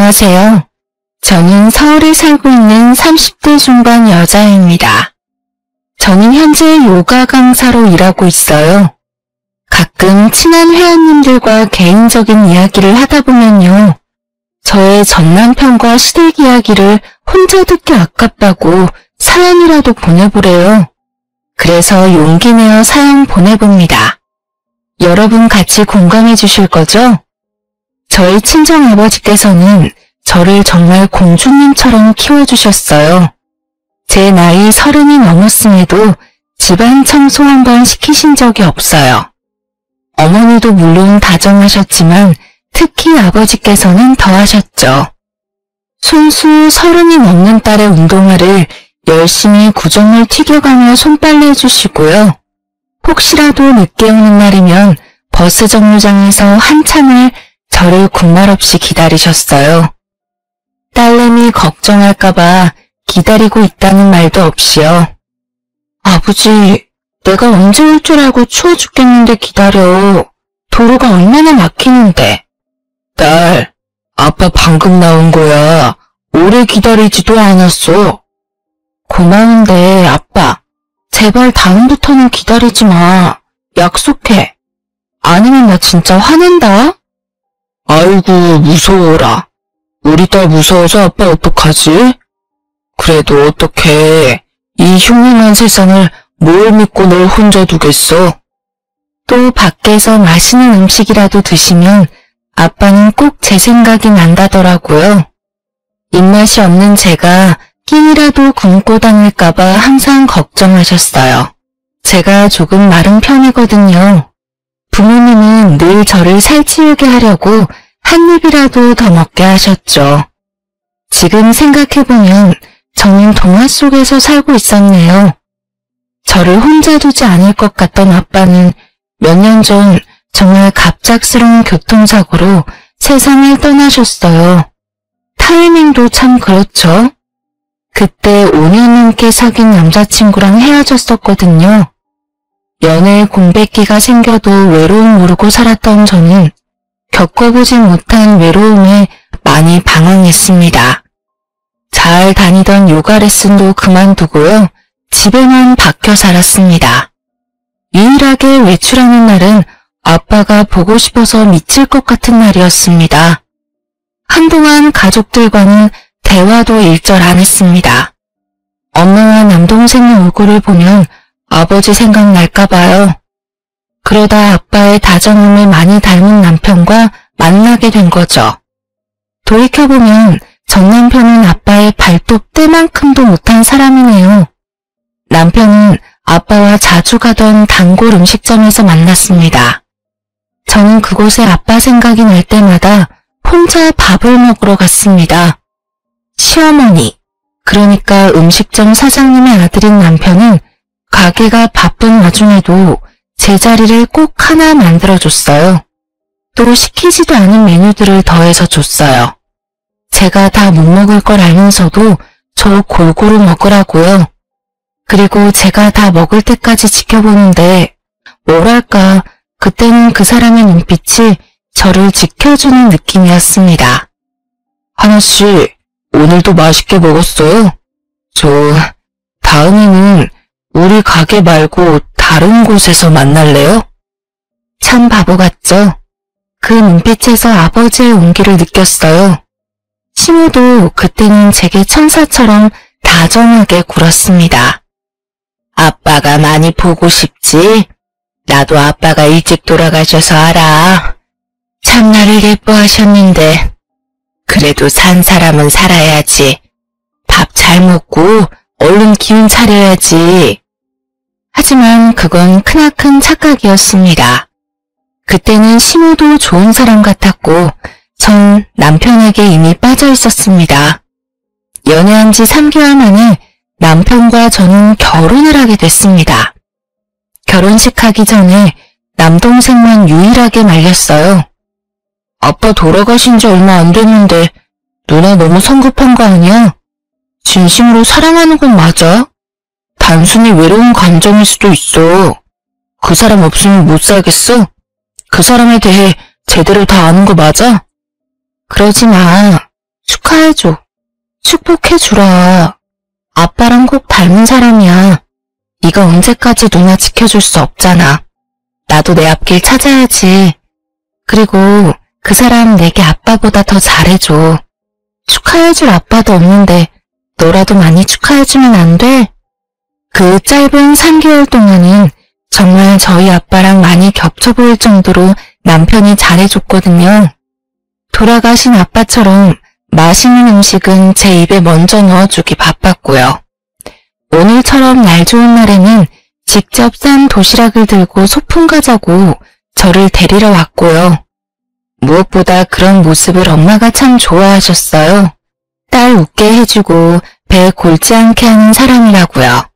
안녕하세요. 저는 서울에 살고 있는 30대 중반 여자입니다. 저는 현재 요가 강사로 일하고 있어요. 가끔 친한 회원님들과 개인적인 이야기를 하다 보면요. 저의 전남편과 시댁 이야기를 혼자 듣기 아깝다고 사연이라도 보내보래요. 그래서 용기 내어 사연 보내봅니다. 여러분 같이 공감해 주실 거죠? 저희 친정아버지께서는 저를 정말 공주님처럼 키워주셨어요. 제 나이 30이 넘었음에도 집안 청소 한 번 시키신 적이 없어요. 어머니도 물론 다정하셨지만 특히 아버지께서는 더 하셨죠. 손수 30이 넘는 딸의 운동화를 열심히 구정을 튀겨가며 손빨래 해주시고요. 혹시라도 늦게 오는 날이면 버스 정류장에서 한참을 저를 군말 없이 기다리셨어요. 딸내미 걱정할까봐 기다리고 있다는 말도 없이요. 아버지, 내가 언제 올 줄 알고 추워 죽겠는데 기다려. 도로가 얼마나 막히는데. 딸, 아빠 방금 나온 거야. 오래 기다리지도 않았어. 고마운데 아빠, 제발 다음부터는 기다리지 마. 약속해. 아니면 나 진짜 화낸다. 아이고 무서워라. 우리 딸 무서워서 아빠 어떡하지? 그래도 어떡해. 이 흉흉한 세상을 뭘 믿고 널 혼자 두겠어. 또 밖에서 맛있는 음식이라도 드시면 아빠는 꼭 제 생각이 난다더라고요. 입맛이 없는 제가 끼니라도 굶고 다닐까봐 항상 걱정하셨어요. 제가 조금 마른 편이거든요. 부모님은 늘 저를 살찌우게 하려고 한 입이라도 더 먹게 하셨죠. 지금 생각해보면 저는 동화 속에서 살고 있었네요. 저를 혼자 두지 않을 것 같던 아빠는 몇 년 전 정말 갑작스러운 교통사고로 세상을 떠나셨어요. 타이밍도 참 그렇죠. 그때 5년 넘게 사귄 남자친구랑 헤어졌었거든요. 연애 공백기가 생겨도 외로움 모르고 살았던 저는 겪어보지 못한 외로움에 많이 방황했습니다. 잘 다니던 요가 레슨도 그만두고요. 집에만 박혀 살았습니다. 유일하게 외출하는 날은 아빠가 보고 싶어서 미칠 것 같은 날이었습니다. 한동안 가족들과는 대화도 일절 안 했습니다. 엄마와 남동생의 얼굴을 보면 아버지 생각날까 봐요. 그러다 아빠의 다정함을 많이 닮은 남편과 만나게 된 거죠. 돌이켜보면 전 남편은 아빠의 발톱 때만큼도 못한 사람이네요. 남편은 아빠와 자주 가던 단골 음식점에서 만났습니다. 저는 그곳에 아빠 생각이 날 때마다 혼자 밥을 먹으러 갔습니다. 시어머니, 그러니까 음식점 사장님의 아들인 남편은 가게가 바쁜 와중에도 제 자리를 꼭 하나 만들어줬어요. 또 시키지도 않은 메뉴들을 더해서 줬어요. 제가 다 못 먹을 걸 알면서도 저 골고루 먹으라고요. 그리고 제가 다 먹을 때까지 지켜보는데 뭐랄까 그때는 그 사람의 눈빛이 저를 지켜주는 느낌이었습니다. 하나씨, 오늘도 맛있게 먹었어요? 다음에는 우리 가게 말고 다른 곳에서 만날래요? 참 바보 같죠? 그 눈빛에서 아버지의 온기를 느꼈어요. 시모도 그때는 제게 천사처럼 다정하게 굴었습니다. 아빠가 많이 보고 싶지? 나도 아빠가 일찍 돌아가셔서 알아. 참 나를 예뻐하셨는데. 그래도 산 사람은 살아야지. 밥 잘 먹고 얼른 기운 차려야지. 하지만 그건 크나큰 착각이었습니다. 그때는 시모도 좋은 사람 같았고 전 남편에게 이미 빠져 있었습니다. 연애한 지 3개월 만에 남편과 저는 결혼을 하게 됐습니다. 결혼식 하기 전에 남동생만 유일하게 말렸어요. 아빠 돌아가신 지 얼마 안 됐는데 누나 너무 성급한 거 아니야? 진심으로 사랑하는 건 맞아? 단순히 외로운 감정일 수도 있어. 그 사람 없으면 못 살겠어? 그 사람에 대해 제대로 다 아는 거 맞아? 그러지 마. 축하해줘. 축복해주라. 아빠랑 꼭 닮은 사람이야. 네가 언제까지 누나 지켜줄 수 없잖아. 나도 내 앞길 찾아야지. 그리고 그 사람 내게 아빠보다 더 잘해줘. 축하해줄 아빠도 없는데 너라도 많이 축하해주면 안 돼? 그 짧은 3개월 동안은 정말 저희 아빠랑 많이 겹쳐 보일 정도로 남편이 잘해줬거든요. 돌아가신 아빠처럼 맛있는 음식은 제 입에 먼저 넣어주기 바빴고요. 오늘처럼 날 좋은 날에는 직접 싼 도시락을 들고 소풍 가자고 저를 데리러 왔고요. 무엇보다 그런 모습을 엄마가 참 좋아하셨어요. 딸 웃게 해주고 배 골지 않게 하는 사람이라고요.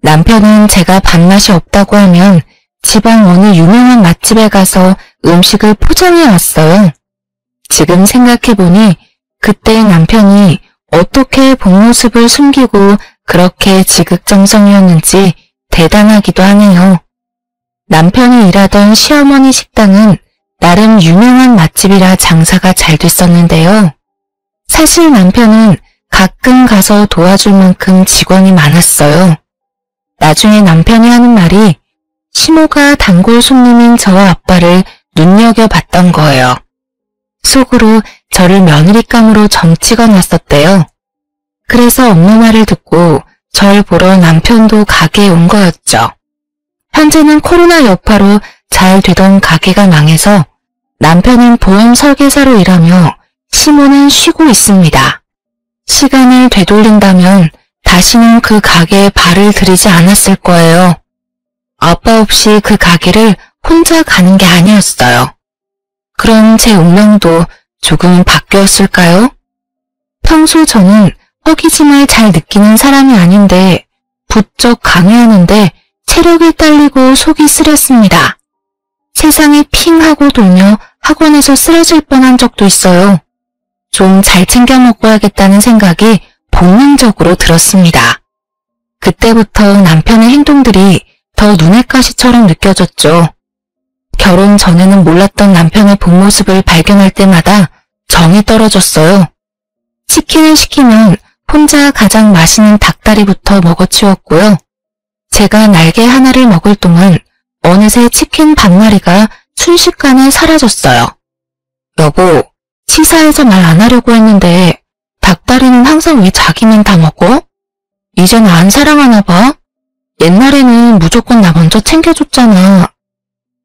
남편은 제가 밥맛이 없다고 하면 지방 어느 유명한 맛집에 가서 음식을 포장해 왔어요. 지금 생각해보니 그때 남편이 어떻게 본 모습을 숨기고 그렇게 지극정성이었는지 대단하기도 하네요. 남편이 일하던 시어머니 식당은 나름 유명한 맛집이라 장사가 잘 됐었는데요. 사실 남편은 가끔 가서 도와줄 만큼 직원이 많았어요. 나중에 남편이 하는 말이 시모가 단골 손님인 저와 아빠를 눈여겨봤던 거예요. 속으로 저를 며느리감으로 점치거 놨었대요. 그래서 엄마 말을 듣고 절 보러 남편도 가게에 온 거였죠. 현재는 코로나 여파로 잘 되던 가게가 망해서 남편은 보험 설계사로 일하며 시모는 쉬고 있습니다. 시간을 되돌린다면 다시는 그 가게에 발을 들이지 않았을 거예요. 아빠 없이 그 가게를 혼자 가는 게 아니었어요. 그럼 제 운명도 조금은 바뀌었을까요? 평소 저는 허기짐을 잘 느끼는 사람이 아닌데 부쩍 강요하는데 체력이 딸리고 속이 쓰렸습니다. 세상이 핑 하고 돌며 학원에서 쓰러질 뻔한 적도 있어요. 좀 잘 챙겨 먹어야겠다는 생각이 본능적으로 들었습니다. 그때부터 남편의 행동들이 더 눈의 가시처럼 느껴졌죠. 결혼 전에는 몰랐던 남편의 본 모습을 발견할 때마다 정이 떨어졌어요. 치킨을 시키면 혼자 가장 맛있는 닭다리부터 먹어치웠고요. 제가 날개 하나를 먹을 동안 어느새 치킨 반마리가 순식간에 사라졌어요. 여보, 치사해서 말 안 하려고 했는데 닭다리는 항상 왜 자기만 다 먹어? 이젠 안 사랑하나 봐? 옛날에는 무조건 나 먼저 챙겨줬잖아.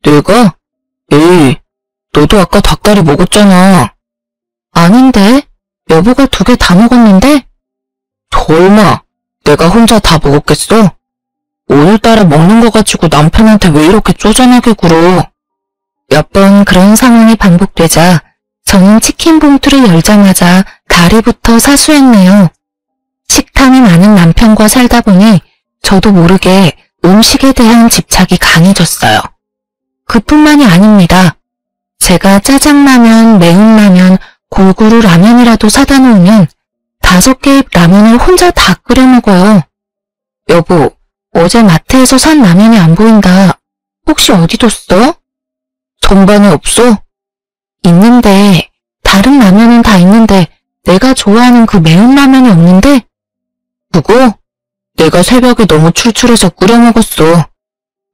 내가? 에이, 너도 아까 닭다리 먹었잖아. 아닌데, 여보가 2개 다 먹었는데? 설마, 내가 혼자 다 먹었겠어? 오늘따라 먹는 거 가지고 남편한테 왜 이렇게 쪼잔하게 굴어? 몇 번 그런 상황이 반복되자 저는 치킨 봉투를 열자마자 다리부터 사수했네요. 식탐이 많은 남편과 살다 보니 저도 모르게 음식에 대한 집착이 강해졌어요. 그뿐만이 아닙니다. 제가 짜장라면, 매운라면, 골고루 라면이라도 사다 놓으면 5개의 라면을 혼자 다 끓여 먹어요. 여보, 어제 마트에서 산 라면이 안 보인다. 혹시 어디 뒀어? 전반에 없어? 있는데 다른 라면은 다 있는데 내가 좋아하는 그 매운 라면이 없는데? 그거? 내가 새벽에 너무 출출해서 끓여 먹었어.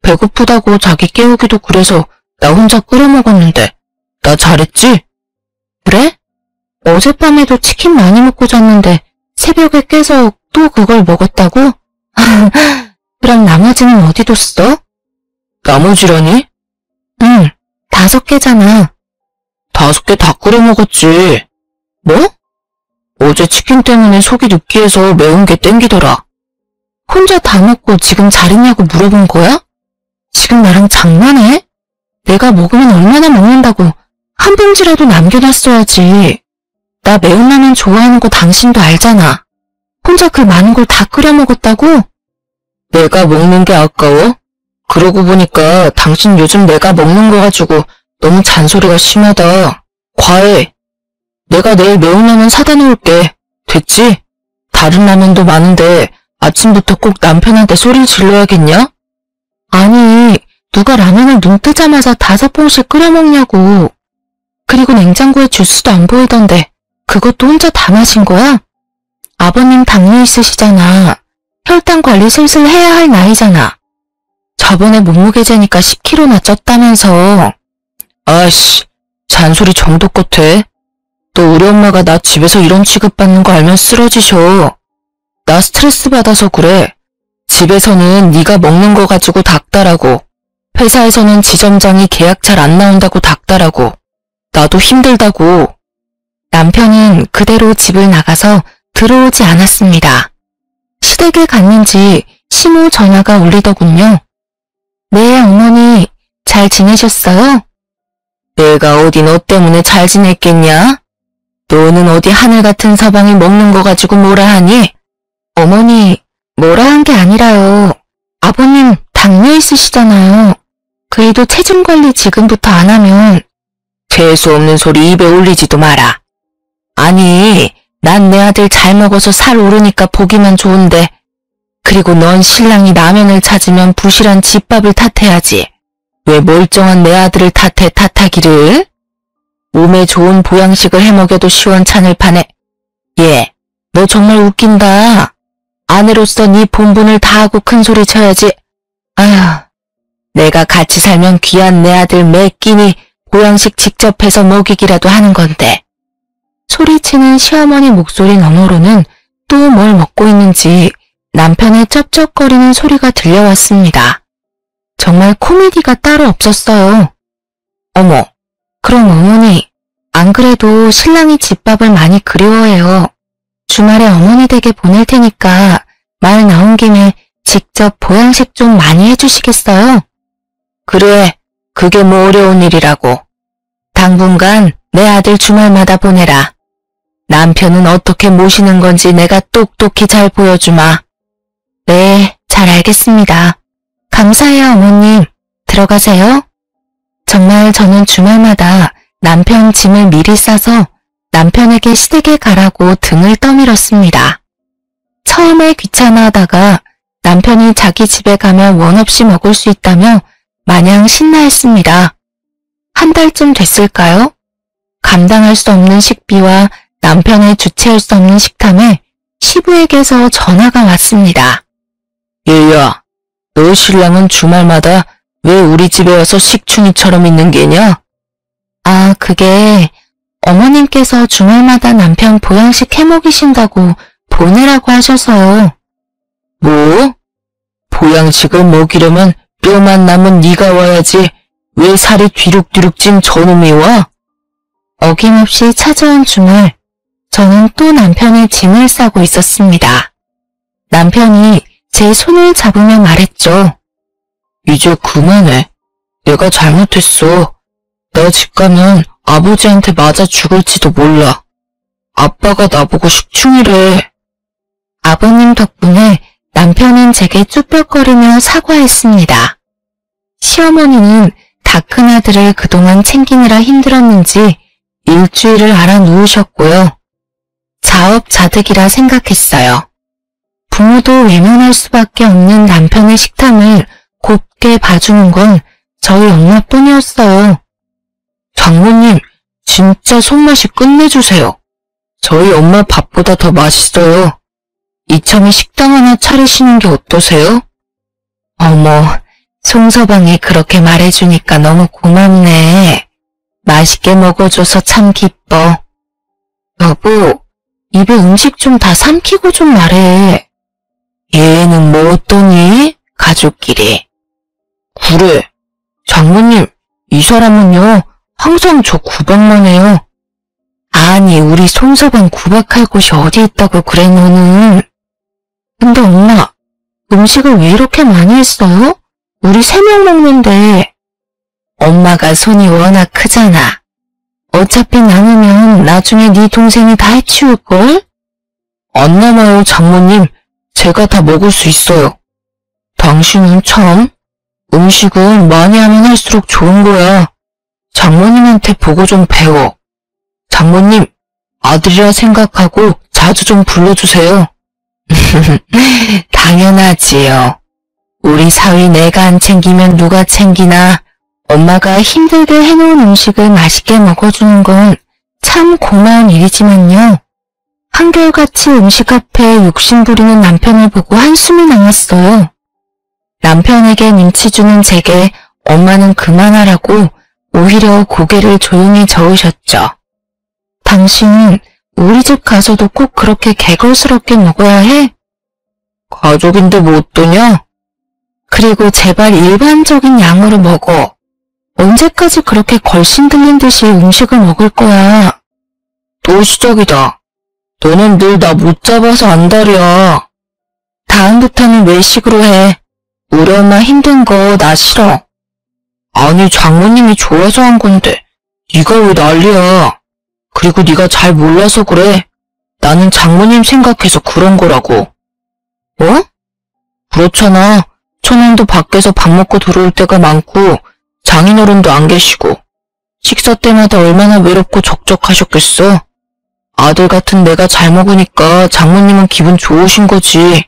배고프다고 자기 깨우기도 그래서 나 혼자 끓여 먹었는데 나 잘했지? 그래? 어젯밤에도 치킨 많이 먹고 잤는데 새벽에 깨서 또 그걸 먹었다고? 그럼 나머지는 어디 뒀어? 나머지라니? 응, 5개잖아. 5개 다 끓여 먹었지. 뭐? 어제 치킨 때문에 속이 느끼해서 매운 게 땡기더라. 혼자 다 먹고 지금 잘 있냐고 물어본 거야? 지금 나랑 장난해? 내가 먹으면 얼마나 먹는다고 한 봉지라도 남겨놨어야지. 나 매운 라면 좋아하는 거 당신도 알잖아. 혼자 그 많은 걸 다 끓여 먹었다고? 내가 먹는 게 아까워? 그러고 보니까 당신 요즘 내가 먹는 거 가지고 너무 잔소리가 심하다. 과해. 내가 내일 매운 라면 사다 놓을게. 됐지? 다른 라면도 많은데 아침부터 꼭 남편한테 소리를 질러야겠냐? 아니, 누가 라면을 눈 뜨자마자 5봉씩 끓여 먹냐고. 그리고 냉장고에 주스도 안 보이던데 그것도 혼자 다 마신 거야? 아버님 당뇨 있으시잖아. 혈당 관리 슬슬 해야 할 나이잖아. 저번에 몸무게 재니까 10kg나 쪘다면서. 아씨, 잔소리 정도껏 해. 또 우리 엄마가 나 집에서 이런 취급받는 거 알면 쓰러지셔. 나 스트레스 받아서 그래. 집에서는 네가 먹는 거 가지고 닥달하고, 회사에서는 지점장이 계약 잘 안 나온다고 닥달하고, 나도 힘들다고. 남편은 그대로 집을 나가서 들어오지 않았습니다. 시댁에 갔는지 시모 전화가 울리더군요. 네, 어머니, 잘 지내셨어요? 내가 어디 너 때문에 잘 지냈겠냐? 너는 어디 하늘 같은 서방이 먹는 거 가지고 뭐라 하니? 어머니, 뭐라 한 게 아니라요. 아버님 당뇨 있으시잖아요. 그래도 체중 관리 지금부터 안 하면. 재수 없는 소리 입에 올리지도 마라. 아니, 난 내 아들 잘 먹어서 살 오르니까 보기만 좋은데. 그리고 넌 신랑이 라면을 찾으면 부실한 집밥을 탓해야지. 왜 멀쩡한 내 아들을 탓하기를? 몸에 좋은 보양식을 해먹여도 시원찮을 판에. 얘, 너 정말 웃긴다. 아내로서 네 본분을 다하고 큰소리 쳐야지. 아휴, 내가 같이 살면 귀한 내 아들 매 끼니 보양식 직접 해서 먹이기라도 하는 건데. 소리치는 시어머니 목소리 너머로는 또 뭘 먹고 있는지 남편의 쩝쩝거리는 소리가 들려왔습니다. 정말 코미디가 따로 없었어요. 어머, 그럼 어머니, 안 그래도 신랑이 집밥을 많이 그리워해요. 주말에 어머니 댁에 보낼 테니까 말 나온 김에 직접 보양식 좀 많이 해주시겠어요? 그래, 그게 뭐 어려운 일이라고. 당분간 내 아들 주말마다 보내라. 남편은 어떻게 모시는 건지 내가 똑똑히 잘 보여주마. 네, 잘 알겠습니다. 감사해요, 어머님. 들어가세요. 정말 저는 주말마다 남편 짐을 미리 싸서 남편에게 시댁에 가라고 등을 떠밀었습니다. 처음에 귀찮아하다가 남편이 자기 집에 가면 원 없이 먹을 수 있다며 마냥 신나했습니다. 한 달쯤 됐을까요? 감당할 수 없는 식비와 남편의 주체할 수 없는 식탐에 시부에게서 전화가 왔습니다. 얘야, 너 신랑은 주말마다 왜 우리 집에 와서 식충이처럼 있는 게냐? 아, 그게 어머님께서 주말마다 남편 보양식 해먹이신다고 보내라고 하셔서요. 뭐? 보양식을 먹이려면 뼈만 남은 네가 와야지 왜 살이 뒤룩뒤룩 찐 저놈이 와? 어김없이 찾아온 주말, 저는 또 남편의 짐을 싸고 있었습니다. 남편이 제 손을 잡으며 말했죠. 이제 그만해. 내가 잘못했어. 나 집 가면 아버지한테 맞아 죽을지도 몰라. 아빠가 나보고 식충이래. 아버님 덕분에 남편은 제게 쭈뼛거리며 사과했습니다. 시어머니는 다 큰 아들을 그동안 챙기느라 힘들었는지 일주일을 알아 누우셨고요. 자업자득이라 생각했어요. 부모도 외면할 수밖에 없는 남편의 식탐을 곱게 봐주는 건 저희 엄마뿐이었어요. 장모님, 진짜 손맛이 끝내주세요. 저희 엄마 밥보다 더 맛있어요. 이참에 식당 하나 차리시는 게 어떠세요? 어머, 송서방이 그렇게 말해주니까 너무 고맙네. 맛있게 먹어줘서 참 기뻐. 여보, 입에 음식 좀 다 삼키고 좀 말해. 얘는 뭐 어떠니? 가족끼리. 그래, 장모님, 이 사람은요, 항상 저 구박만 해요. 아니, 우리 송서방 구박할 곳이 어디 있다고 그래, 너는. 근데 엄마, 음식을 왜 이렇게 많이 했어요? 우리 3명 먹는데. 엄마가 손이 워낙 크잖아. 어차피 남으면 나중에 네 동생이 다 해치울걸? 안 남아요, 장모님. 제가 다 먹을 수 있어요. 당신은 참, 음식은 많이 하면 할수록 좋은 거야. 장모님한테 보고 좀 배워. 장모님, 아들이라 생각하고 자주 좀 불러주세요. 당연하지요. 우리 사위 내가 안 챙기면 누가 챙기나. 엄마가 힘들게 해놓은 음식을 맛있게 먹어주는 건 참 고마운 일이지만요. 한결같이 음식 앞에 욕심부리는 남편을 보고 한숨이 나왔어요. 남편에게 눈치 주는 제게 엄마는 그만하라고 오히려 고개를 조용히 저으셨죠. 당신은 우리 집 가서도 꼭 그렇게 개걸스럽게 먹어야 해? 가족인데 뭐 어떠냐? 그리고 제발 일반적인 양으로 먹어. 언제까지 그렇게 걸신 들린 듯이 음식을 먹을 거야? 또 시작이다. 너는 늘 나 못 잡아서 안달이야. 다음부터는 외식으로 해. 우리 엄마 힘든 거 나 싫어. 아니 장모님이 좋아서 한 건데 네가 왜 난리야. 그리고 네가 잘 몰라서 그래. 나는 장모님 생각해서 그런 거라고. 뭐? 그렇잖아. 처남도 밖에서 밥 먹고 들어올 때가 많고 장인어른도 안 계시고 식사 때마다 얼마나 외롭고 적적하셨겠어. 아들 같은 내가 잘 먹으니까 장모님은 기분 좋으신 거지.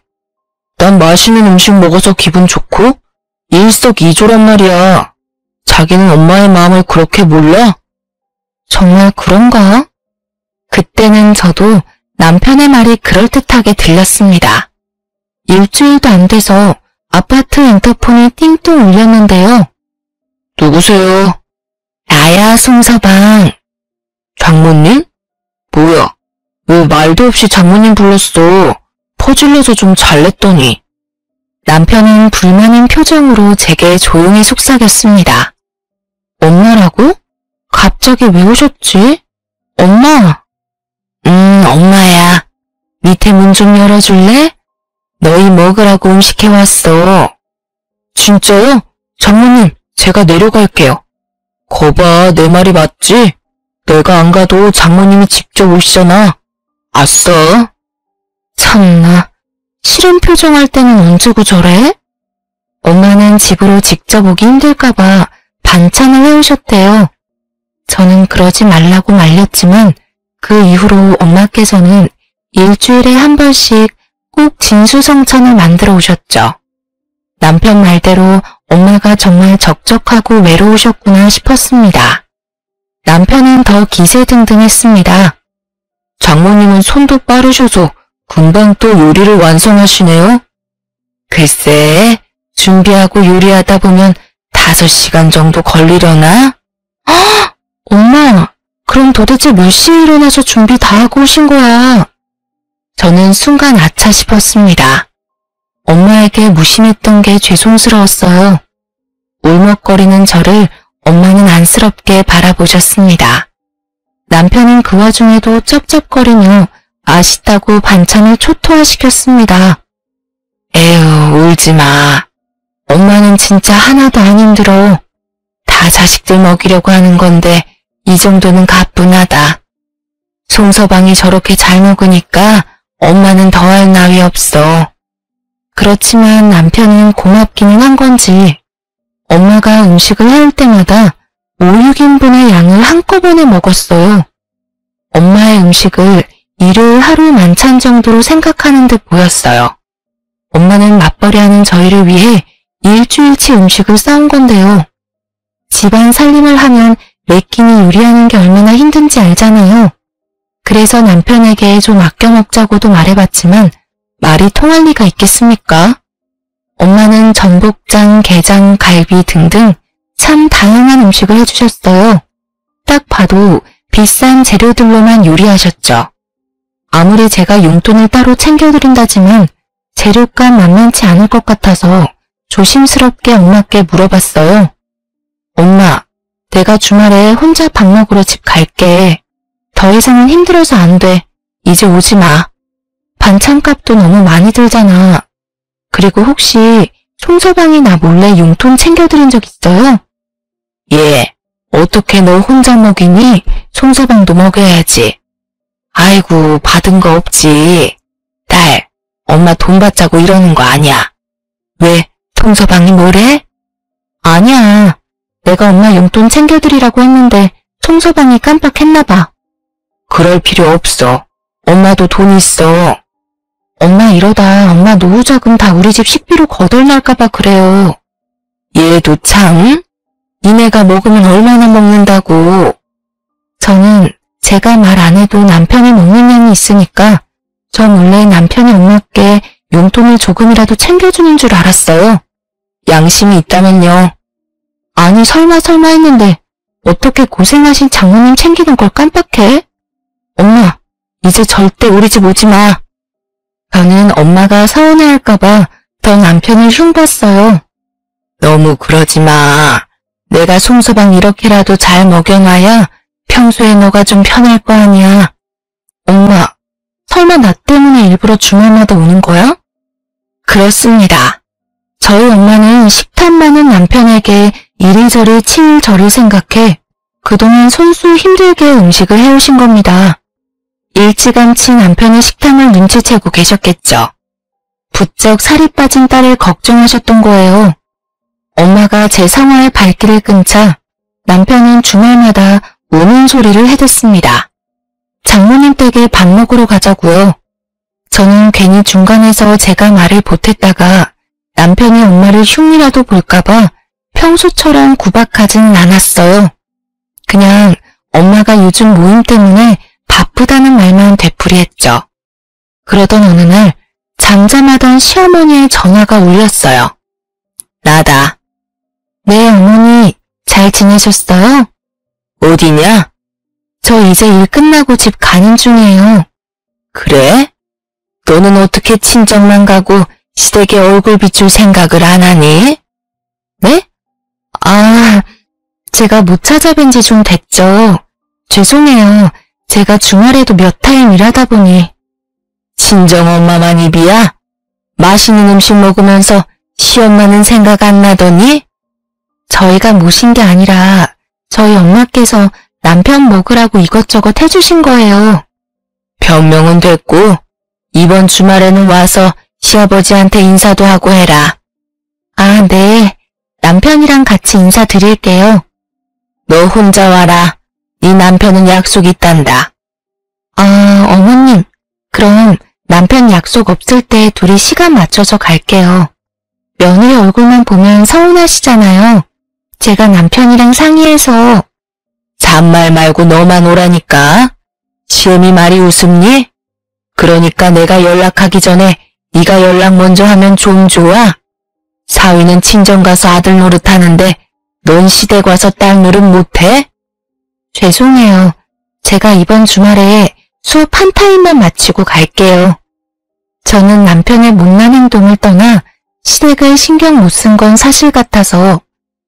난 맛있는 음식 먹어서 기분 좋고 일석이조란 말이야. 자기는 엄마의 마음을 그렇게 몰라? 정말 그런가? 그때는 저도 남편의 말이 그럴듯하게 들렸습니다. 일주일도 안 돼서 아파트 인터폰이 띵띵 울렸는데요. 누구세요? 나야, 송서방. 장모님? 뭐야? 왜 말도 없이 장모님 불렀어? 퍼질러서 좀 잘냈더니. 남편은 불만인 표정으로 제게 조용히 속삭였습니다. 엄마라고? 갑자기 왜 오셨지? 엄마? 엄마야. 밑에 문 좀 열어줄래? 너희 먹으라고 음식 해왔어. 진짜요? 장모님, 제가 내려갈게요. 거봐, 내 말이 맞지? 내가 안 가도 장모님이 직접 오시잖아. 아싸. 참나, 싫은 표정할 때는 언제고 저래? 엄마는 집으로 직접 오기 힘들까봐 반찬을 해오셨대요. 저는 그러지 말라고 말렸지만 그 이후로 엄마께서는 일주일에 한 번씩 꼭 진수성찬을 만들어 오셨죠. 남편 말대로 엄마가 정말 적적하고 외로우셨구나 싶었습니다. 남편은 더 기세등등했습니다. 장모님은 손도 빠르셔서 금방 또 요리를 완성하시네요. 글쎄, 준비하고 요리하다 보면 5시간 정도 걸리려나? 헉! 엄마, 그럼 도대체 몇 시에 일어나서 준비 다 하고 오신 거야? 저는 순간 아차 싶었습니다. 엄마에게 무심했던 게 죄송스러웠어요. 울먹거리는 저를 엄마는 안쓰럽게 바라보셨습니다. 남편은 그 와중에도 쩝쩝거리며 아쉽다고 반찬을 초토화시켰습니다. 에휴, 울지 마. 엄마는 진짜 하나도 안 힘들어. 다 자식들 먹이려고 하는 건데 이 정도는 가뿐하다. 송서방이 저렇게 잘 먹으니까 엄마는 더할 나위 없어. 그렇지만 남편은 고맙기는 한 건지 엄마가 음식을 해올 때마다 5, 6인분의 양을 한꺼번에 먹었어요. 엄마의 음식을 일요일 하루 만찬 정도로 생각하는 듯 보였어요. 엄마는 맞벌이하는 저희를 위해 일주일치 음식을 싸온 건데요. 집안 살림을 하면 매 끼니 요리하는 게 얼마나 힘든지 알잖아요. 그래서 남편에게 좀 아껴 먹자고도 말해봤지만 말이 통할 리가 있겠습니까? 엄마는 전복장, 게장, 갈비 등등 참 다양한 음식을 해주셨어요. 딱 봐도 비싼 재료들로만 요리하셨죠. 아무리 제가 용돈을 따로 챙겨드린다지만 재료값 만만치 않을 것 같아서 조심스럽게 엄마께 물어봤어요. 엄마, 내가 주말에 혼자 밥 먹으러 집 갈게. 더 이상은 힘들어서 안 돼. 이제 오지 마. 반찬값도 너무 많이 들잖아. 그리고 혹시 송서방이 나 몰래 용돈 챙겨드린 적 있어요? 예, 어떻게 너 혼자 먹이니? 송서방도 먹여야지. 아이고, 받은 거 없지. 딸, 엄마 돈 받자고 이러는 거 아니야. 왜, 송서방이 뭐래? 아니야. 내가 엄마 용돈 챙겨드리라고 했는데 송서방이 깜빡했나봐. 그럴 필요 없어. 엄마도 돈 있어. 엄마 이러다 엄마 노후자금 다 우리 집 식비로 거덜날까봐 그래요. 얘도 참, 니네가 먹으면 얼마나 먹는다고. 저는 제가 말 안 해도 남편이 먹는 양이 있으니까 저 몰래 남편이 엄마께 용돈을 조금이라도 챙겨주는 줄 알았어요. 양심이 있다면요. 아니 설마 했는데 어떻게 고생하신 장모님 챙기는 걸 깜빡해? 엄마, 이제 절대 우리 집 오지 마. 저는 엄마가 서운해할까봐 더 남편을 흉봤어요. 너무 그러지 마. 내가 솜서방 이렇게라도 잘 먹여놔야 평소에 너가 좀 편할 거 아니야. 엄마, 설마 나 때문에 일부러 주말마다 오는 거야? 그렇습니다. 저희 엄마는 식탐 많은 남편에게 이리저리 치일 저를 생각해 그동안 손수 힘들게 음식을 해오신 겁니다. 일찌감치 남편의 식탐을 눈치채고 계셨겠죠. 부쩍 살이 빠진 딸을 걱정하셨던 거예요. 엄마가 제 상화의 발길을 끊자 남편은 주말마다 우는 소리를 해댔습니다. 장모님 댁에 밥 먹으러 가자고요. 저는 괜히 중간에서 제가 말을 보탰다가 남편이 엄마를 흉이라도 볼까봐 평소처럼 구박하지는 않았어요. 그냥 엄마가 요즘 모임 때문에 바쁘다는 말만 되풀이했죠. 그러던 어느 날 잠잠하던 시어머니의 전화가 울렸어요. 나다. 네, 어머니. 잘 지내셨어요? 어디냐? 저 이제 일 끝나고 집 가는 중이에요. 그래? 너는 어떻게 친정만 가고 시댁에 얼굴 비출 생각을 안 하니? 네? 아, 제가 못 찾아뵌 지 좀 됐죠. 죄송해요. 제가 주말에도 몇 타임 일하다 보니. 친정엄마만 입이야? 맛있는 음식 먹으면서 시엄마는 생각 안 나더니? 저희가 모신 게 아니라 저희 엄마께서 남편 먹으라고 이것저것 해주신 거예요. 변명은 됐고 이번 주말에는 와서 시아버지한테 인사도 하고 해라. 아, 네. 남편이랑 같이 인사드릴게요. 너 혼자 와라. 네 남편은 약속 있단다. 아, 어머님. 그럼 남편 약속 없을 때 둘이 시간 맞춰서 갈게요. 며느리 얼굴만 보면 서운하시잖아요. 제가 남편이랑 상의해서. 잔말 말고 너만 오라니까. 시엄이 말이 우습니? 그러니까 내가 연락하기 전에 네가 연락 먼저 하면 좀 좋아. 사위는 친정 가서 아들 노릇하는데 넌 시댁 와서 딸 노릇 못해? 죄송해요. 제가 이번 주말에 수업 한 타임만 마치고 갈게요. 저는 남편의 못난 행동을 떠나 시댁을 신경 못 쓴 건 사실 같아서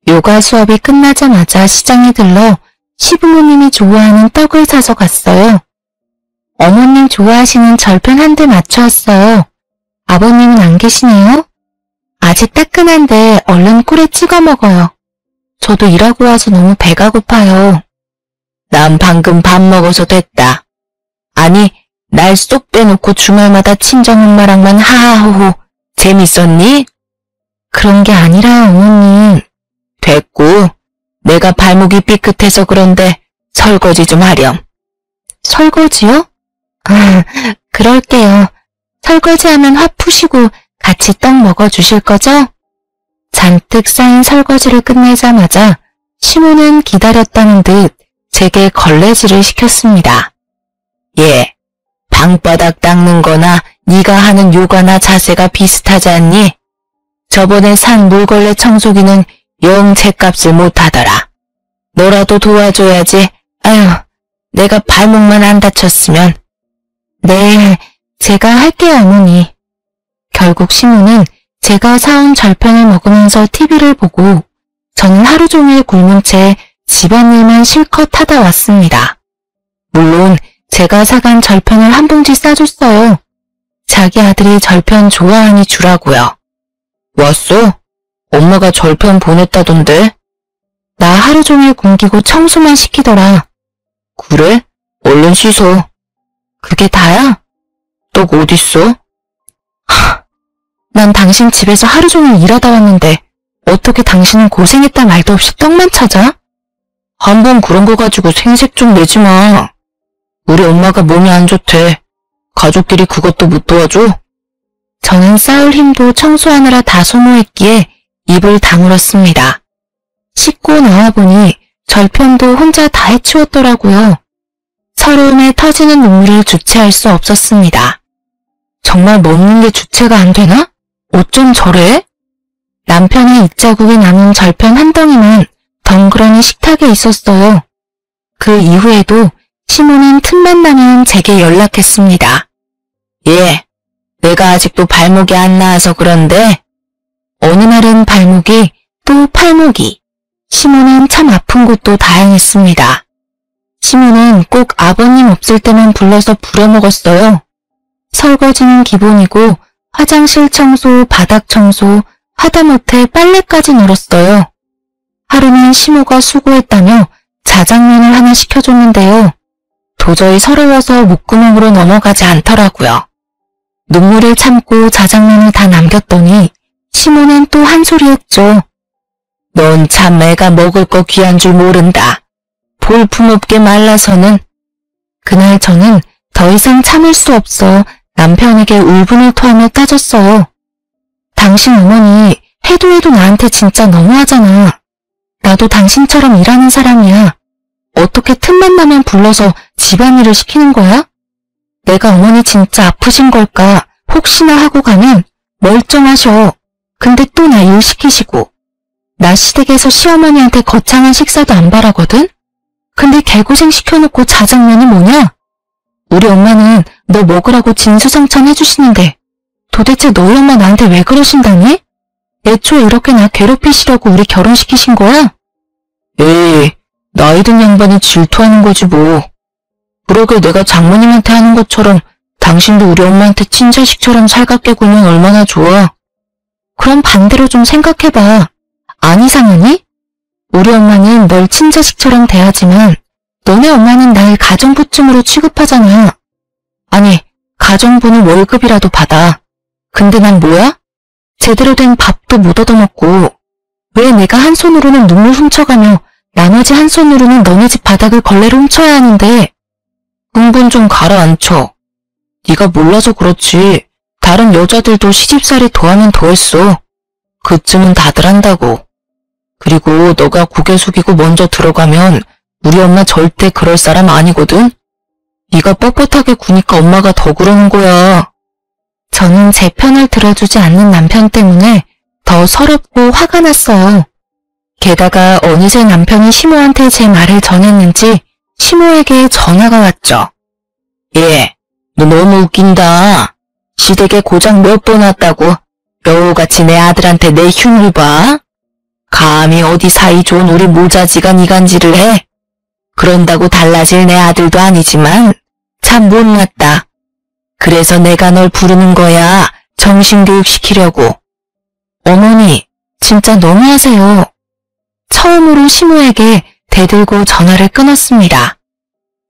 요가 수업이 끝나자마자 시장에 들러 시부모님이 좋아하는 떡을 사서 갔어요. 어머님 좋아하시는 절편 한 대 맞춰왔어요. 아버님은 안 계시네요? 아직 따끈한데 얼른 꿀에 찍어 먹어요. 저도 일하고 와서 너무 배가 고파요. 난 방금 밥 먹어서 됐다. 아니, 날 쏙 빼놓고 주말마다 친정엄마랑만 하하호호 재밌었니? 그런 게 아니라 어머님. 됐고, 내가 발목이 삐끗해서 그런데 설거지 좀 하렴. 설거지요? 아, 그럴게요. 설거지하면 화 푸시고 같이 떡 먹어주실 거죠? 잔뜩 쌓인 설거지를 끝내자마자 시모는 기다렸다는 듯 제게 걸레질을 시켰습니다. 예, 방바닥 닦는 거나 네가 하는 요가나 자세가 비슷하지 않니? 저번에 산 물걸레 청소기는 영 제값을 못하더라. 너라도 도와줘야지. 아휴, 내가 발목만 안 다쳤으면. 네, 제가 할게요, 어머니. 결국 시모는 제가 사온 절편을 먹으면서 TV를 보고 저는 하루 종일 굶은 채 집안일만 실컷 하다 왔습니다. 물론 제가 사간 절편을 한 봉지 싸줬어요. 자기 아들이 절편 좋아하니 주라고요. 왔어? 엄마가 절편 보냈다던데? 나 하루 종일 굶기고 청소만 시키더라. 그래? 얼른 씻어. 그게 다야? 떡 어딨어? 난 당신 집에서 하루 종일 일하다 왔는데 어떻게 당신은 고생했다 말도 없이 떡만 찾아? 한번 그런 거 가지고 생색 좀 내지 마. 우리 엄마가 몸이 안 좋대. 가족끼리 그것도 못 도와줘? 저는 싸울 힘도 청소하느라 다 소모했기에 입을 다물었습니다. 씻고 나와보니 절편도 혼자 다 해치웠더라고요. 서러움에 터지는 눈물을 주체할 수 없었습니다. 정말 먹는 게 주체가 안 되나? 어쩜 저래? 남편의 입자국이 남은 절편 한 덩이만 덩그러니 식탁에 있었어요. 그 이후에도 시모는 틈만 나면 제게 연락했습니다. 예, 내가 아직도 발목이 안 나아서 그런데. 어느 날은 발목이, 또 팔목이. 시모는 참 아픈 곳도 다양했습니다. 시모는 꼭 아버님 없을 때만 불러서 부려먹었어요. 설거지는 기본이고 화장실 청소, 바닥 청소, 하다못해 빨래까지 늘었어요. 하루는 시모가 수고했다며 자장면을 하나 시켜줬는데요. 도저히 서러워서 목구멍으로 넘어가지 않더라고요. 눈물을 참고 자장면을 다 남겼더니 시모는 또 한 소리 했죠. 넌 참 애가 먹을 거 귀한 줄 모른다. 볼품없게 말라서는. 그날 저는 더 이상 참을 수 없어 남편에게 울분을 토하며 따졌어요. 당신 어머니 해도 해도 나한테 진짜 너무하잖아. 나도 당신처럼 일하는 사람이야. 어떻게 틈만 나면 불러서 집안일을 시키는 거야? 내가 어머니 진짜 아프신 걸까 혹시나 하고 가면 멀쩡하셔. 근데 또 나 일 시키시고. 나 시댁에서 시어머니한테 거창한 식사도 안 바라거든? 근데 개고생 시켜놓고 자장면이 뭐냐? 우리 엄마는 너 먹으라고 진수성찬 해주시는데 도대체 너희 엄마 나한테 왜 그러신다니? 애초에 이렇게 나 괴롭히시려고 우리 결혼시키신 거야? 에이, 나이 든 양반이 질투하는 거지 뭐. 그러게 내가 장모님한테 하는 것처럼 당신도 우리 엄마한테 친자식처럼 살갑게 굴면 얼마나 좋아. 그럼 반대로 좀 생각해봐. 안 이상하니? 우리 엄마는 널 친자식처럼 대하지만 너네 엄마는 날 가정부쯤으로 취급하잖아. 아니, 가정부는 월급이라도 받아. 근데 난 뭐야? 제대로 된 밥도 못 얻어먹고 왜 내가 한 손으로는 눈물 훔쳐가며 나머지 한 손으로는 너네 집 바닥을 걸레로 훔쳐야 하는데. 흥분 좀 가라앉혀. 네가 몰라서 그렇지. 다른 여자들도 시집살이 더하면 더했어. 그쯤은 다들 한다고. 그리고 너가 고개 숙이고 먼저 들어가면 우리 엄마 절대 그럴 사람 아니거든? 네가 뻣뻣하게 구니까 엄마가 더 그러는 거야. 저는 제 편을 들어주지 않는 남편 때문에 더 서럽고 화가 났어요. 게다가 어느새 남편이 시모한테 제 말을 전했는지 시모에게 전화가 왔죠. 예, 너 너무 웃긴다. 시댁에 고장 몇 번 왔다고 여우같이 내 아들한테 내 흉을 봐? 감히 어디 사이 좋은 우리 모자지간 이간질을 해? 그런다고 달라질 내 아들도 아니지만 참 못났다. 그래서 내가 널 부르는 거야. 정신교육 시키려고. 어머니, 진짜 너무하세요. 처음으로 시모에게 대들고 전화를 끊었습니다.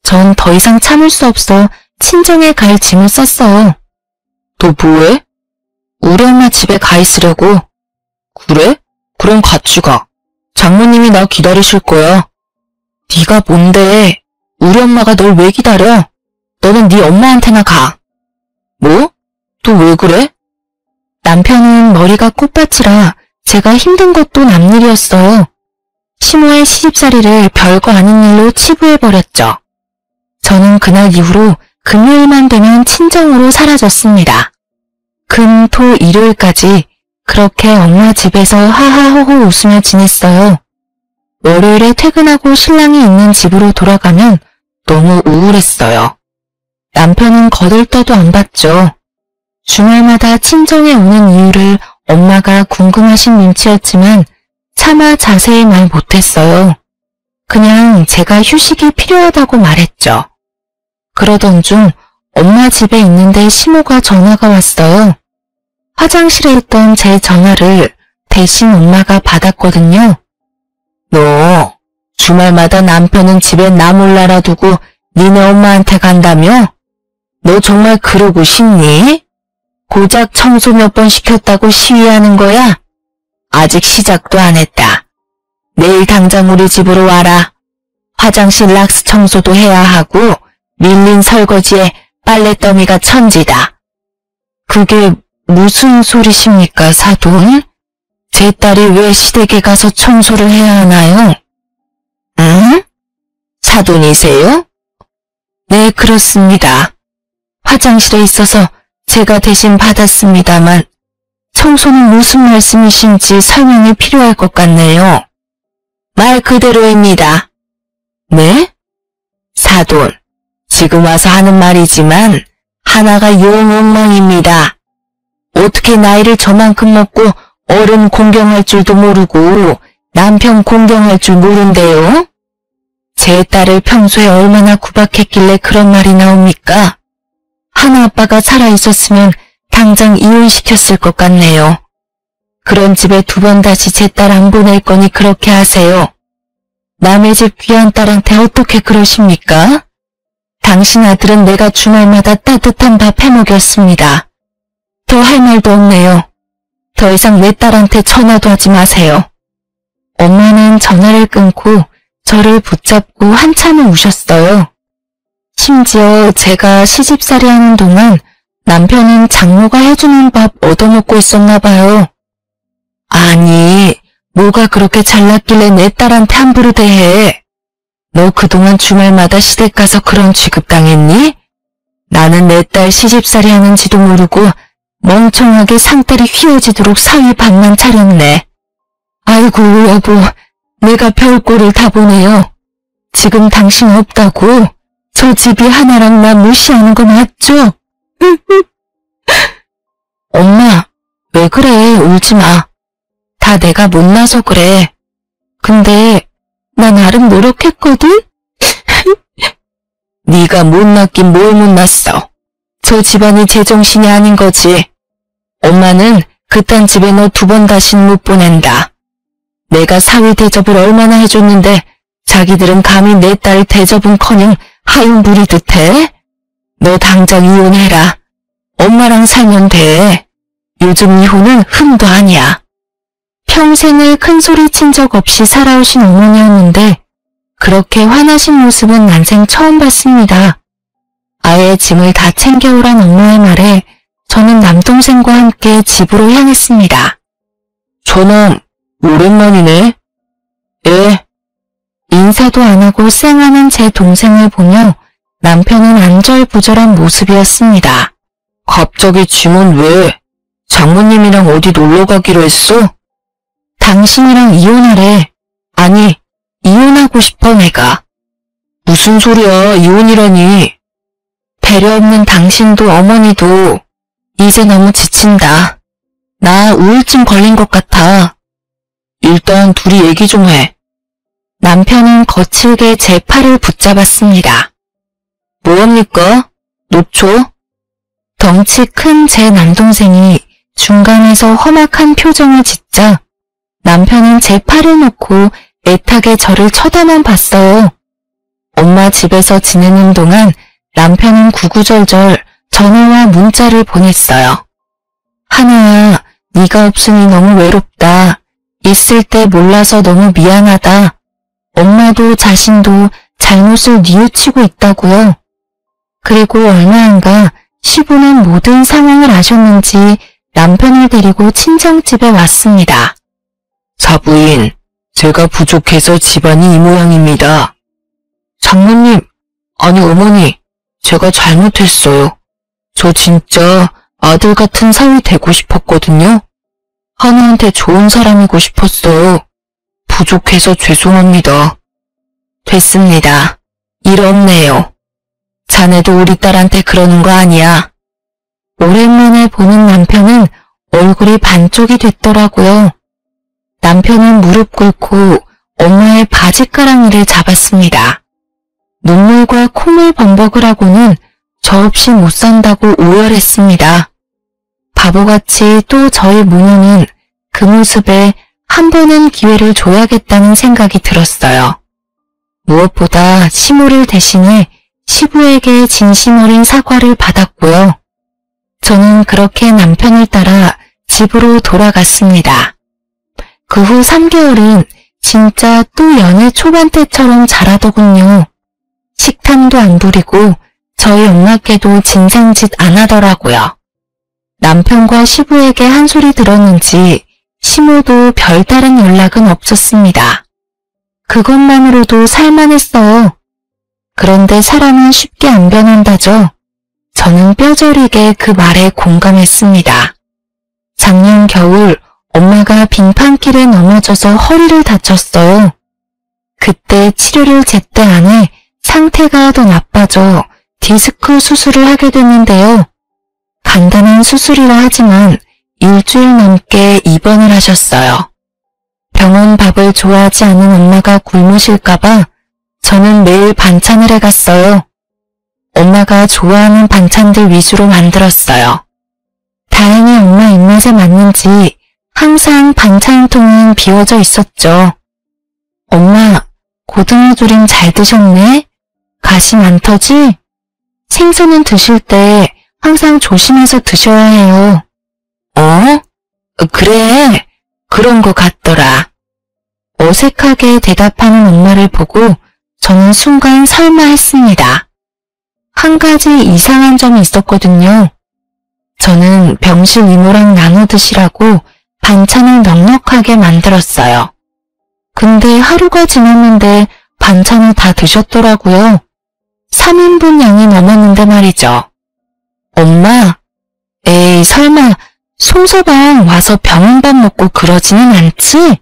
전 더 이상 참을 수 없어 친정에 갈 짐을 쌌어요. 너 뭐해? 우리 엄마 집에 가 있으려고. 그래? 그럼 같이 가. 장모님이 나 기다리실 거야. 네가 뭔데? 우리 엄마가 널 왜 기다려? 너는 네 엄마한테나 가. 뭐? 또 왜 그래? 남편은 머리가 꽃밭이라 제가 힘든 것도 남일이었어요. 시모의 시집살이를 별거 아닌 일로 치부해버렸죠. 저는 그날 이후로 금요일만 되면 친정으로 사라졌습니다. 금, 토, 일요일까지 그렇게 엄마 집에서 하하호호 웃으며 지냈어요. 월요일에 퇴근하고 신랑이 있는 집으로 돌아가면 너무 우울했어요. 남편은 거들떠도 안 봤죠. 주말마다 친정에 오는 이유를 엄마가 궁금하신 눈치였지만 차마 자세히 말 못했어요. 그냥 제가 휴식이 필요하다고 말했죠. 그러던 중 엄마 집에 있는데 시모가 전화가 왔어요. 화장실에 있던 제 전화를 대신 엄마가 받았거든요. 너 주말마다 남편은 집에 나 몰라라 두고 니네 엄마한테 간다며? 너 정말 그러고 싶니? 고작 청소 몇 번 시켰다고 시위하는 거야? 아직 시작도 안 했다. 내일 당장 우리 집으로 와라. 화장실 락스 청소도 해야 하고 밀린 설거지에 빨래더미가 천지다. 그게 무슨 소리십니까, 사돈? 제 딸이 왜 시댁에 가서 청소를 해야 하나요? 응? 사돈이세요? 네, 그렇습니다. 화장실에 있어서 제가 대신 받았습니다만 청소는 무슨 말씀이신지 설명이 필요할 것 같네요. 말 그대로입니다. 네? 사돈, 지금 와서 하는 말이지만 하나가 용 엉망입니다. 어떻게 나이를 저만큼 먹고 어른 공경할 줄도 모르고 남편 공경할 줄 모른대요? 제 딸을 평소에 얼마나 구박했길래 그런 말이 나옵니까? 하나 아빠가 살아있었으면 당장 이혼시켰을 것 같네요. 그런 집에 두 번 다시 제 딸 안 보낼 거니 그렇게 하세요. 남의 집 귀한 딸한테 어떻게 그러십니까? 당신 아들은 내가 주말마다 따뜻한 밥 해먹였습니다. 더 할 말도 없네요. 더 이상 내 딸한테 전화도 하지 마세요. 엄마는 전화를 끊고 저를 붙잡고 한참을 우셨어요. 심지어 제가 시집살이 하는 동안 남편은 장모가 해주는 밥 얻어먹고 있었나 봐요. 아니, 뭐가 그렇게 잘났길래 내 딸한테 함부로 대해? 너 그동안 주말마다 시댁 가서 그런 취급당했니? 나는 내 딸 시집살이 하는지도 모르고 멍청하게 상다리 휘어지도록 사위 밥만 차렸네. 아이고 여보, 내가 별꼴을 다 보네요. 지금 당신 없다고 저 집이 하나랑 나 무시하는 거 맞죠? 엄마, 왜 그래? 울지 마. 다 내가 못나서 그래. 근데 나 나름 노력했거든? 네가 못났긴 뭘 못났어. 저 집안이 제정신이 아닌 거지. 엄마는 그딴 집에 너 두 번 다시는 못 보낸다. 내가 사위 대접을 얼마나 해줬는데 자기들은 감히 내 딸 대접은커녕 하인 부리듯 해? 너 당장 이혼해라. 엄마랑 살면 돼. 요즘 이혼은 흠도 아니야. 평생을 큰소리 친 적 없이 살아오신 어머니였는데 그렇게 화나신 모습은 난생 처음 봤습니다. 아예 짐을 다 챙겨오란 엄마의 말에 저는 남동생과 함께 집으로 향했습니다. 저놈, 오랜만이네. 예. 인사도 안 하고 쌩하는 제 동생을 보며 남편은 안절부절한 모습이었습니다. 갑자기 짐은 왜? 장모님이랑 어디 놀러 가기로 했어? 당신이랑 이혼하래. 아니, 이혼하고 싶어 내가. 무슨 소리야, 이혼이라니. 배려 없는 당신도 어머니도 이제 너무 지친다. 나 우울증 걸린 것 같아. 일단 둘이 얘기 좀 해. 남편은 거칠게 제 팔을 붙잡았습니다. 뭐합니까? 놓쳐? 덩치 큰 제 남동생이 중간에서 험악한 표정을 짓자 남편은 제 팔을 놓고 애타게 저를 쳐다만 봤어요. 엄마 집에서 지내는 동안 남편은 구구절절 전화와 문자를 보냈어요. 하나야, 네가 없으니 너무 외롭다. 있을 때 몰라서 너무 미안하다. 엄마도 자신도 잘못을 뉘우치고 있다고요. 그리고 얼마 안가 시부는 모든 상황을 아셨는지 남편을 데리고 친정집에 왔습니다. 사부인, 제가 부족해서 집안이 이 모양입니다. 장모님, 아니 어머니, 제가 잘못했어요. 저 진짜 아들 같은 사위 되고 싶었거든요. 하나한테 좋은 사람이고 싶었어요. 부족해서 죄송합니다. 됐습니다. 일 없네요. 자네도 우리 딸한테 그러는 거 아니야. 오랜만에 보는 남편은 얼굴이 반쪽이 됐더라고요. 남편은 무릎 꿇고 엄마의 바지가랑이를 잡았습니다. 눈물과 콧물 범벅을 하고는 저 없이 못 산다고 오열했습니다. 바보같이 또 저의 모녀는 그 모습에 한 번은 기회를 줘야겠다는 생각이 들었어요. 무엇보다 시모를 대신해 시부에게 진심 어린 사과를 받았고요. 저는 그렇게 남편을 따라 집으로 돌아갔습니다. 그 후 3개월은 진짜 또 연애 초반 때처럼 자라더군요. 식탐도 안 부리고 저희 엄마께도 진상짓 안 하더라고요. 남편과 시부에게 한 소리 들었는지 시모도 별다른 연락은 없었습니다. 그것만으로도 살만했어요. 그런데 사람은 쉽게 안 변한다죠. 저는 뼈저리게 그 말에 공감했습니다. 작년 겨울 엄마가 빙판길에 넘어져서 허리를 다쳤어요. 그때 치료를 제때 안 해 상태가 더 나빠져 디스크 수술을 하게 됐는데요. 간단한 수술이라 하지만 일주일 넘게 입원을 하셨어요. 병원 밥을 좋아하지 않는 엄마가 굶으실까봐 저는 매일 반찬을 해갔어요. 엄마가 좋아하는 반찬들 위주로 만들었어요. 다행히 엄마 입맛에 맞는지 항상 반찬통은 비워져 있었죠. 엄마, 고등어 조림 잘 드셨네? 가시 안 터지? 생선은 드실 때 항상 조심해서 드셔야 해요. 그래, 그런 거 같더라. 어색하게 대답하는 엄마를 보고 저는 순간 설마 했습니다. 한 가지 이상한 점이 있었거든요. 저는 병실 이모랑 나눠 드시라고 반찬을 넉넉하게 만들었어요. 근데 하루가 지났는데 반찬을 다 드셨더라고요. 3인분 양이 넘었는데 말이죠. 엄마, 에이 설마 송서방 와서 병원밥 먹고 그러지는 않지?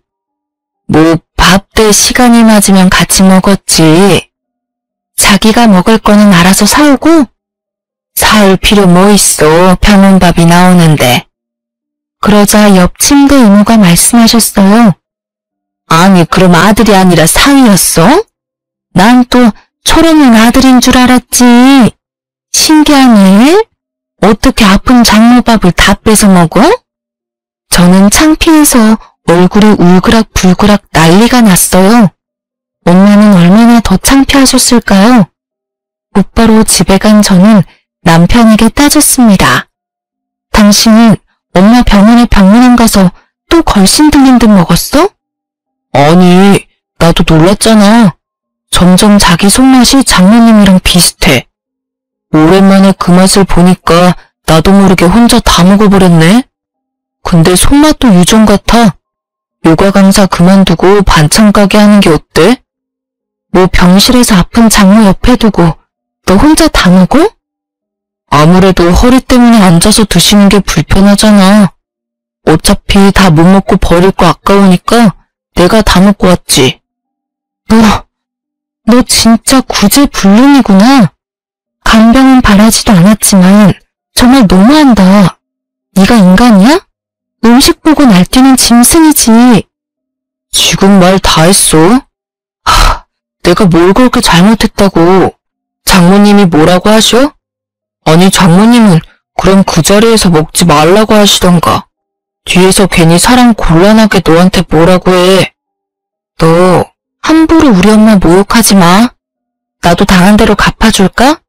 뭐 밥 때 시간이 맞으면 같이 먹었지. 자기가 먹을 거는 알아서 사오고? 사올 필요 뭐 있어, 병원밥이 나오는데. 그러자 옆 침대 이모가 말씀하셨어요. 아니 그럼 아들이 아니라 상이었어? 난 또 철없는 아들인 줄 알았지. 신기하네. 어떻게 아픈 장모밥을 다 뺏어 먹어? 저는 창피해서 얼굴이 울그락불그락 난리가 났어요. 엄마는 얼마나 더 창피하셨을까요? 곧바로 집에 간 저는 남편에게 따졌습니다. 당신은 엄마 병원에 방문한 가서 또 걸신 들린 듯 먹었어? 아니, 나도 놀랐잖아. 점점 자기 손맛이 장모님이랑 비슷해. 오랜만에 그 맛을 보니까 나도 모르게 혼자 다 먹어버렸네. 근데 손맛도 유전 같아. 요가 강사 그만두고 반찬 가게 하는 게 어때? 뭐 병실에서 아픈 장모 옆에 두고 너 혼자 다 먹어? 아무래도 허리 때문에 앉아서 드시는 게 불편하잖아. 어차피 다 못 먹고 버릴 거 아까우니까 내가 다 먹고 왔지. 너 진짜 구제불능이구나. 간병은 바라지도 않았지만 정말 너무한다. 네가 인간이야? 음식 보고 날뛰는 짐승이지. 지금 말 다 했어? 내가 뭘 그렇게 잘못했다고. 장모님이 뭐라고 하셔? 아니 장모님은 그럼 그 자리에서 먹지 말라고 하시던가. 뒤에서 괜히 사람 곤란하게 너한테 뭐라고 해. 너 함부로 우리 엄마 모욕하지 마. 나도 당한 대로 갚아줄까?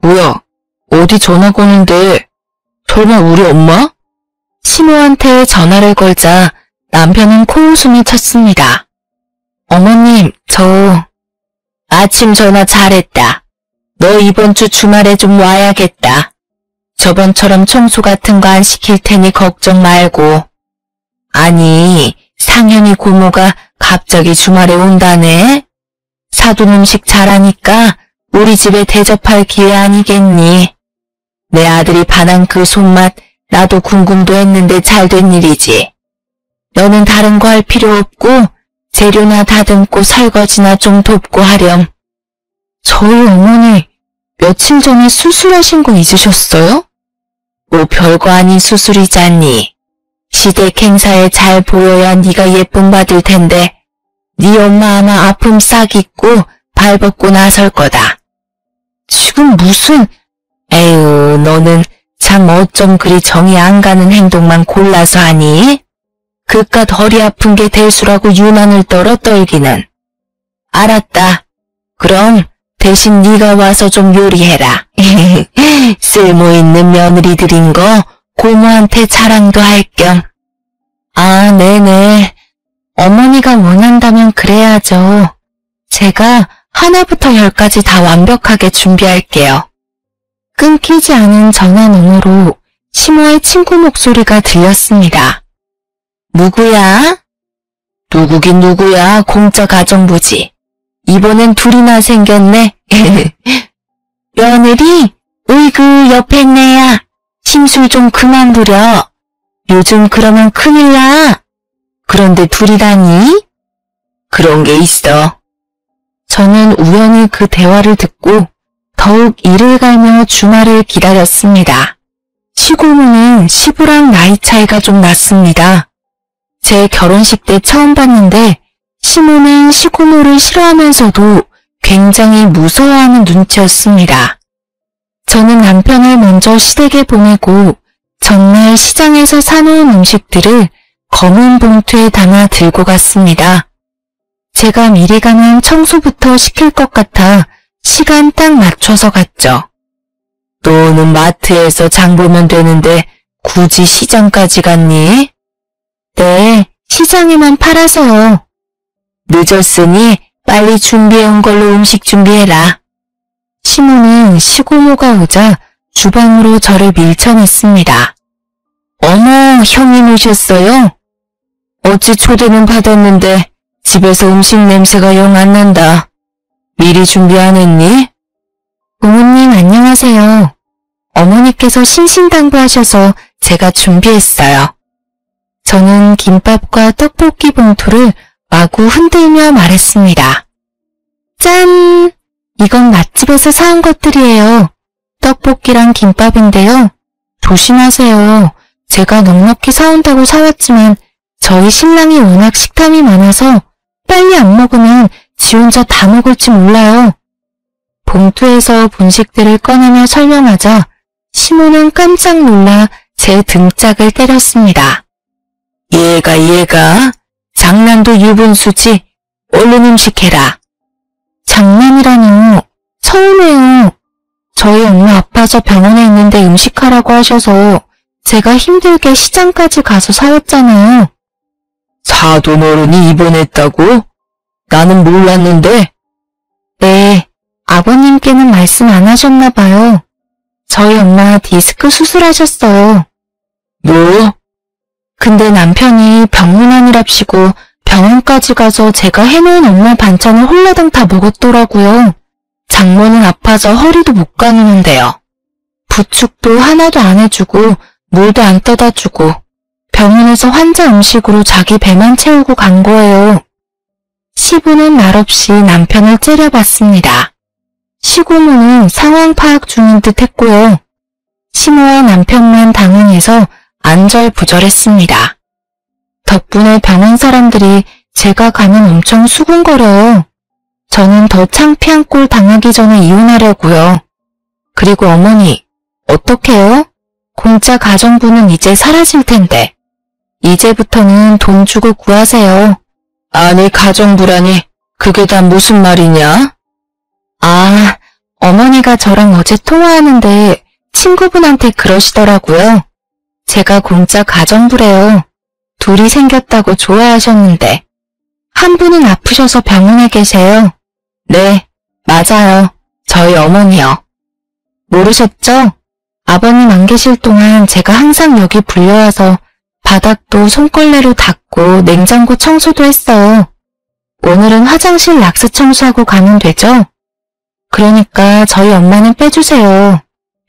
뭐야, 어디 전화 거는데. 설마 우리 엄마? 시모한테 전화를 걸자 남편은 코웃음을 쳤습니다. 어머님, 저... 아침 전화 잘했다. 너 이번 주 주말에 좀 와야겠다. 저번처럼 청소 같은 거 안 시킬 테니 걱정 말고. 아니, 상현이 고모가 갑자기 주말에 온다네? 사돈 음식 잘하니까 우리 집에 대접할 기회 아니겠니? 내 아들이 반한 그 손맛 나도 궁금도 했는데 잘된 일이지. 너는 다른 거 할 필요 없고 재료나 다듬고 설거지나 좀 돕고 하렴. 저희 어머니 며칠 전에 수술하신 거 잊으셨어요? 뭐 별거 아닌 수술이잖니. 시댁 행사에 잘 보여야 네가 예쁨 받을 텐데 네 엄마 아마 아픔 싹 잊고 발벗고 나설 거다. 지금 무슨... 에휴, 너는 참 어쩜 그리 정이 안 가는 행동만 골라서 하니? 그깟 허리 아픈 게 대수라고 유난을 떨어 떨기는. 알았다. 그럼 대신 네가 와서 좀 요리해라. 쓸모있는 며느리들인 거 고모한테 자랑도 할 겸. 아, 네네. 어머니가 원한다면 그래야죠. 제가 하나부터 열까지 다 완벽하게 준비할게요. 끊기지 않은 전화 너머로 시모의 친구 목소리가 들렸습니다. 누구야? 누구긴 누구야, 공짜 가정부지. 이번엔 둘이나 생겼네. 며느리, 으이그 옆에 있네야. 심술 좀 그만 부려. 요즘 그러면 큰일 나. 그런데 둘이라니? 그런 게 있어. 저는 우연히 그 대화를 듣고 더욱 이를 갈며 주말을 기다렸습니다. 시고모는 시부랑 나이 차이가 좀 났습니다. 제 결혼식 때 처음 봤는데 시모는 시고모를 싫어하면서도 굉장히 무서워하는 눈치였습니다. 저는 남편을 먼저 시댁에 보내고 전날 시장에서 사놓은 음식들을 검은 봉투에 담아 들고 갔습니다. 제가 미리 가면 청소부터 시킬 것 같아 시간 딱 맞춰서 갔죠. 너는 마트에서 장 보면 되는데 굳이 시장까지 갔니? 네, 시장에만 팔아서요. 늦었으니 빨리 준비해온 걸로 음식 준비해라. 시모는 시고모가 오자 주방으로 저를 밀쳐냈습니다. 어머, 형님 오셨어요? 어찌 초대는 받았는데 집에서 음식 냄새가 영 안 난다. 미리 준비 안 했니? 부모님 안녕하세요. 어머니께서 신신당부하셔서 제가 준비했어요. 저는 김밥과 떡볶이 봉투를 마구 흔들며 말했습니다. 짠! 이건 맛집에서 사온 것들이에요. 떡볶이랑 김밥인데요. 조심하세요. 제가 넉넉히 사온다고 사왔지만 저희 신랑이 워낙 식탐이 많아서 빨리 안 먹으면 지 혼자 다 먹을지 몰라요. 봉투에서 분식들을 꺼내며 설명하자 시모는 깜짝 놀라 제 등짝을 때렸습니다. 얘가 장난도 유분수지. 얼른 음식해라. 장난이라뇨. 처음에요. 저희 엄마 아파서 병원에 있는데 음식하라고 하셔서 제가 힘들게 시장까지 가서 사왔잖아요. 사돈 어른이 입원했다고? 나는 몰랐는데. 네, 아버님께는 말씀 안 하셨나 봐요. 저희 엄마 디스크 수술하셨어요. 뭐? 근데 남편이 병문안이랍시고 병원까지 가서 제가 해놓은 엄마 반찬을 홀라당 다 먹었더라고요. 장모는 아파서 허리도 못 가누는데요. 부축도 하나도 안 해주고 물도 안 떠다 주고 병원에서 환자 음식으로 자기 배만 채우고 간 거예요. 시부는 말없이 남편을 째려봤습니다. 시고모는 상황 파악 중인 듯 했고요. 시모와 남편만 당황해서 안절부절했습니다. 덕분에 병원 사람들이 제가 가면 엄청 수군거려요. 저는 더 창피한 꼴 당하기 전에 이혼하려고요. 그리고 어머니, 어떡해요? 공짜 가정부는 이제 사라질 텐데. 이제부터는 돈 주고 구하세요. 아니, 가정부라니, 그게 다 무슨 말이냐? 아, 어머니가 저랑 어제 통화하는데 친구분한테 그러시더라고요. 제가 공짜 가정부래요. 둘이 생겼다고 좋아하셨는데. 한 분은 아프셔서 병원에 계세요. 네, 맞아요. 저희 어머니요. 모르셨죠? 아버님 안 계실 동안 제가 항상 여기 불려와서 바닥도 손걸레로 닦고 냉장고 청소도 했어요. 오늘은 화장실 락스 청소하고 가면 되죠? 그러니까 저희 엄마는 빼주세요.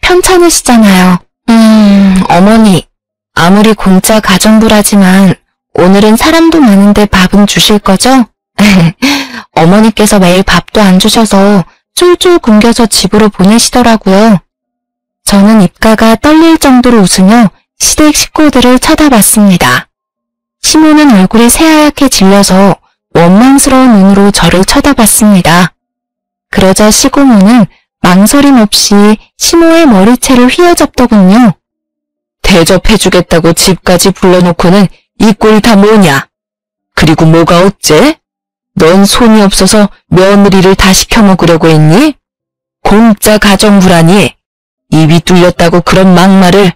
편찮으시잖아요. 어머니, 아무리 공짜 가정부라지만 오늘은 사람도 많은데 밥은 주실 거죠? 어머니께서 매일 밥도 안 주셔서 쫄쫄 굶겨서 집으로 보내시더라고요. 저는 입가가 떨릴 정도로 웃으며 시댁 식구들을 쳐다봤습니다. 시모는 얼굴이 새하얗게 질려서 원망스러운 눈으로 저를 쳐다봤습니다. 그러자 시고모는 망설임 없이 시모의 머리채를 휘어잡더군요. 대접해주겠다고 집까지 불러놓고는 이 꼴이 다 뭐냐? 그리고 뭐가 어째? 넌 손이 없어서 며느리를 다 시켜먹으려고 했니? 공짜 가정부라니 입이 뚫렸다고 그런 막말을.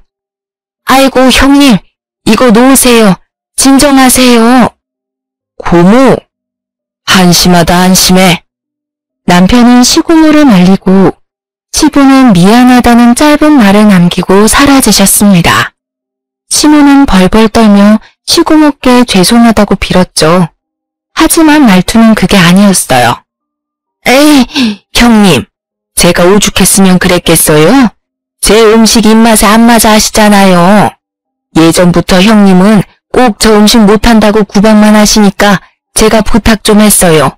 아이고 형님, 이거 놓으세요. 진정하세요. 고모, 한심하다 한심해. 남편은 시고모를 말리고 시부는 미안하다는 짧은 말을 남기고 사라지셨습니다. 시모는 벌벌 떨며 시고모께 죄송하다고 빌었죠. 하지만 말투는 그게 아니었어요. 에이, 형님, 제가 오죽했으면 그랬겠어요? 제 음식 입맛에 안 맞아 하시잖아요. 예전부터 형님은 꼭 저 음식 못한다고 구박만 하시니까 제가 부탁 좀 했어요.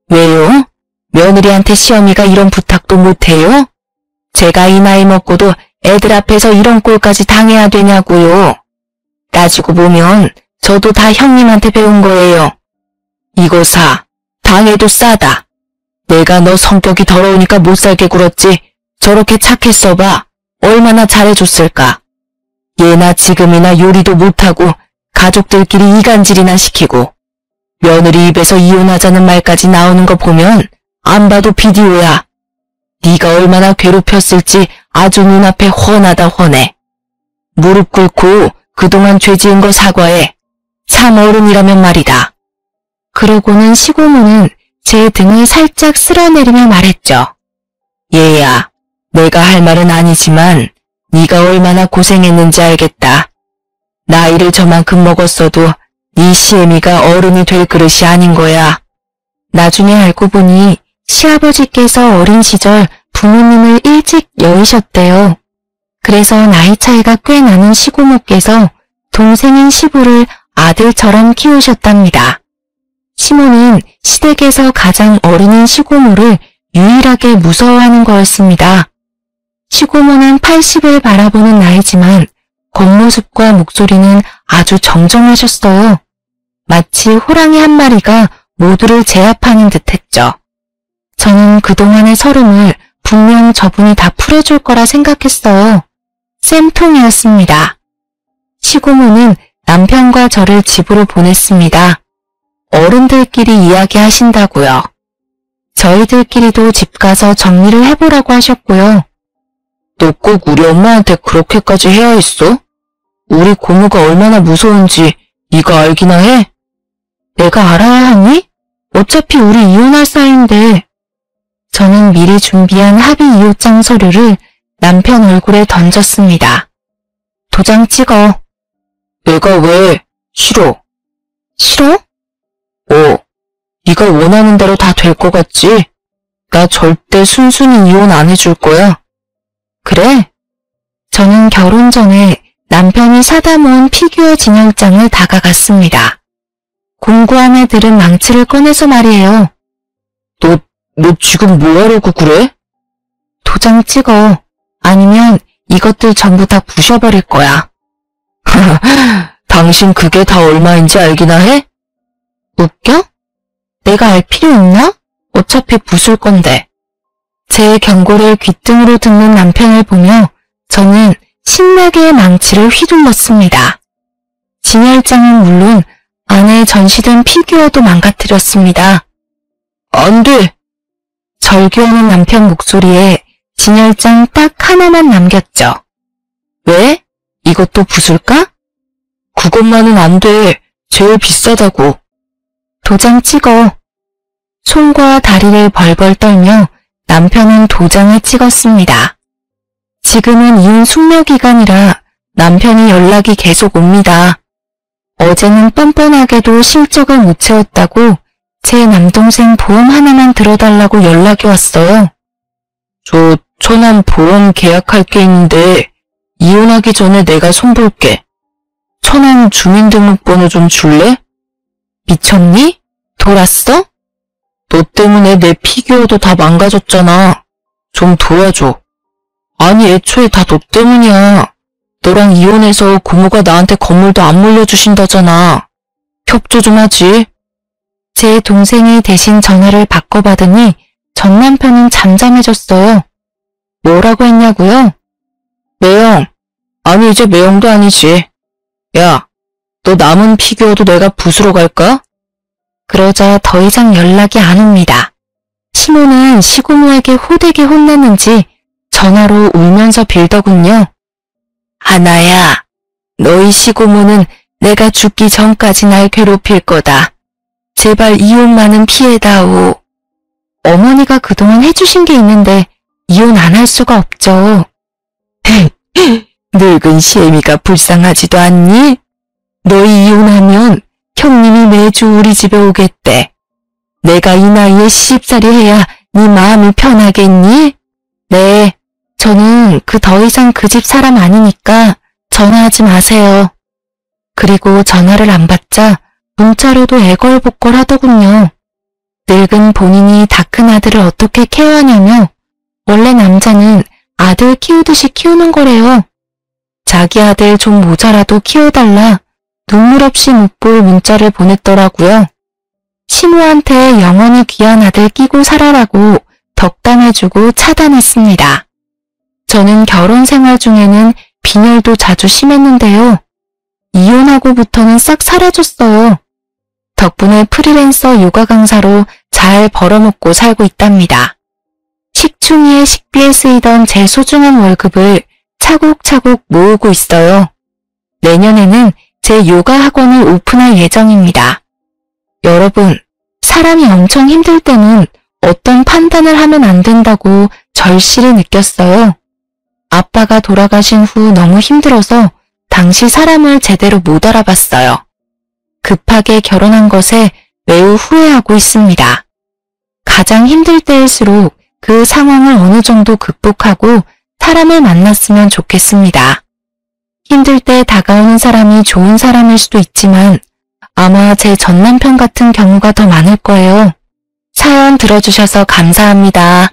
왜요? 며느리한테 시어미가 이런 부탁도 못해요? 제가 이 나이 먹고도 애들 앞에서 이런 꼴까지 당해야 되냐고요. 따지고 보면 저도 다 형님한테 배운 거예요. 이거 사. 당해도 싸다. 내가 너 성격이 더러우니까 못 살게 굴었지. 저렇게 착했어봐. 얼마나 잘해줬을까. 예나 지금이나 요리도 못하고 가족들끼리 이간질이나 시키고 며느리 입에서 이혼하자는 말까지 나오는 거 보면 안 봐도 비디오야. 네가 얼마나 괴롭혔을지 아주 눈앞에 훤하다 훤해. 무릎 꿇고 그동안 죄 지은 거 사과해. 참 어른이라면 말이다. 그러고는 시고모는 제 등을 살짝 쓸어내리며 말했죠. 얘야, 내가 할 말은 아니지만 네가 얼마나 고생했는지 알겠다. 나이를 저만큼 먹었어도 네 시애미가 어른이 될 그릇이 아닌 거야. 나중에 알고 보니 시아버지께서 어린 시절 부모님을 일찍 여의셨대요. 그래서 나이 차이가 꽤 나는 시고모께서 동생인 시부를 아들처럼 키우셨답니다. 시모는 시댁에서 가장 어린인 시고모를 유일하게 무서워하는 거였습니다. 시고모는 80을 바라보는 나이지만 겉모습과 목소리는 아주 정정하셨어요. 마치 호랑이 한 마리가 모두를 제압하는 듯했죠. 저는 그동안의 서름을 분명 저분이 다 풀어줄 거라 생각했어요. 쌤통이었습니다. 시고모는 남편과 저를 집으로 보냈습니다. 어른들끼리 이야기하신다고요. 저희들끼리도 집 가서 정리를 해보라고 하셨고요. 너 꼭 우리 엄마한테 그렇게까지 해야 했어? 우리 고모가 얼마나 무서운지 네가 알기나 해? 내가 알아야 하니? 어차피 우리 이혼할 사이인데. 저는 미리 준비한 합의 이웃장 서류를 남편 얼굴에 던졌습니다. 도장 찍어. 내가 왜? 싫어. 싫어? 네가 원하는 대로 다 될 것 같지? 나 절대 순순히 이혼 안 해줄 거야. 그래? 저는 결혼 전에 남편이 사다 모은 피규어 진열장을 다가갔습니다. 공구한 애들은 망치를 꺼내서 말이에요. 너 지금 뭐 하려고 그래? 도장 찍어. 아니면 이것들 전부 다 부셔버릴 거야. 당신 그게 다 얼마인지 알기나 해? 웃겨? 내가 알 필요 있나? 어차피 부술 건데. 제 경고를 귓등으로 듣는 남편을 보며 저는 신나게 망치를 휘둘렀습니다. 진열장은 물론 안에 전시된 피규어도 망가뜨렸습니다. 안 돼! 절규하는 남편 목소리에 진열장 딱 하나만 남겼죠. 왜? 이것도 부술까? 그것만은 안 돼. 제일 비싸다고. 도장 찍어. 손과 다리를 벌벌 떨며 남편은 도장을 찍었습니다. 지금은 이혼 숙려기간이라 남편이 연락이 계속 옵니다. 어제는 뻔뻔하게도 실적을 못 채웠다고 제 남동생 보험 하나만 들어달라고 연락이 왔어요. 저 처남 보험 계약할 게 있는데 이혼하기 전에 내가 손볼게. 처남 주민등록번호 좀 줄래? 미쳤니? 돌았어? 너 때문에 내 피규어도 다 망가졌잖아. 좀 도와줘. 아니 애초에 다 너 때문이야. 너랑 이혼해서 고모가 나한테 건물도 안 물려주신다잖아. 협조 좀 하지. 제 동생이 대신 전화를 바꿔받으니 전 남편은 잠잠해졌어요. 뭐라고 했냐고요? 매형. 아니 이제 매형도 아니지. 야, 너 남은 피규어도 내가 부수러 갈까? 그러자 더 이상 연락이 안 옵니다. 시모는 시고모에게 호되게 혼났는지 전화로 울면서 빌더군요. 하나야, 너희 시고모는 내가 죽기 전까지 날 괴롭힐 거다. 제발 이혼만은 피해다오. 어머니가 그동안 해주신 게 있는데 이혼 안 할 수가 없죠. 늙은 시애미가 불쌍하지도 않니? 너희 이혼하면 형님이 매주 우리 집에 오겠대. 내가 이 나이에 시집살이 해야 네 마음이 편하겠니? 네, 저는 더 이상 그 집 사람 아니니까 전화하지 마세요. 그리고 전화를 안 받자 문자로도 애걸복걸 하더군요. 늙은 본인이 다 큰 아들을 어떻게 케어하냐며 원래 남자는 아들 키우듯이 키우는 거래요. 자기 아들 좀 모자라도 키워달라 눈물 없이 못 볼 문자를 보냈더라고요. 시모한테 영원히 귀한 아들 끼고 살아라고 덕담해주고 차단했습니다. 저는 결혼 생활 중에는 빈혈도 자주 심했는데요. 이혼하고부터는 싹 사라졌어요. 덕분에 프리랜서 요가 강사로 잘 벌어먹고 살고 있답니다. 식충이의 식비에 쓰이던 제 소중한 월급을 차곡차곡 모으고 있어요. 내년에는 제 요가 학원을 오픈할 예정입니다. 여러분, 사람이 엄청 힘들 때는 어떤 판단을 하면 안 된다고 절실히 느꼈어요. 아빠가 돌아가신 후 너무 힘들어서 당시 사람을 제대로 못 알아봤어요. 급하게 결혼한 것에 매우 후회하고 있습니다. 가장 힘들 때일수록 그 상황을 어느 정도 극복하고 사람을 만났으면 좋겠습니다. 힘들 때 다가오는 사람이 좋은 사람일 수도 있지만 아마 제 전남편 같은 경우가 더 많을 거예요. 사연 들어주셔서 감사합니다.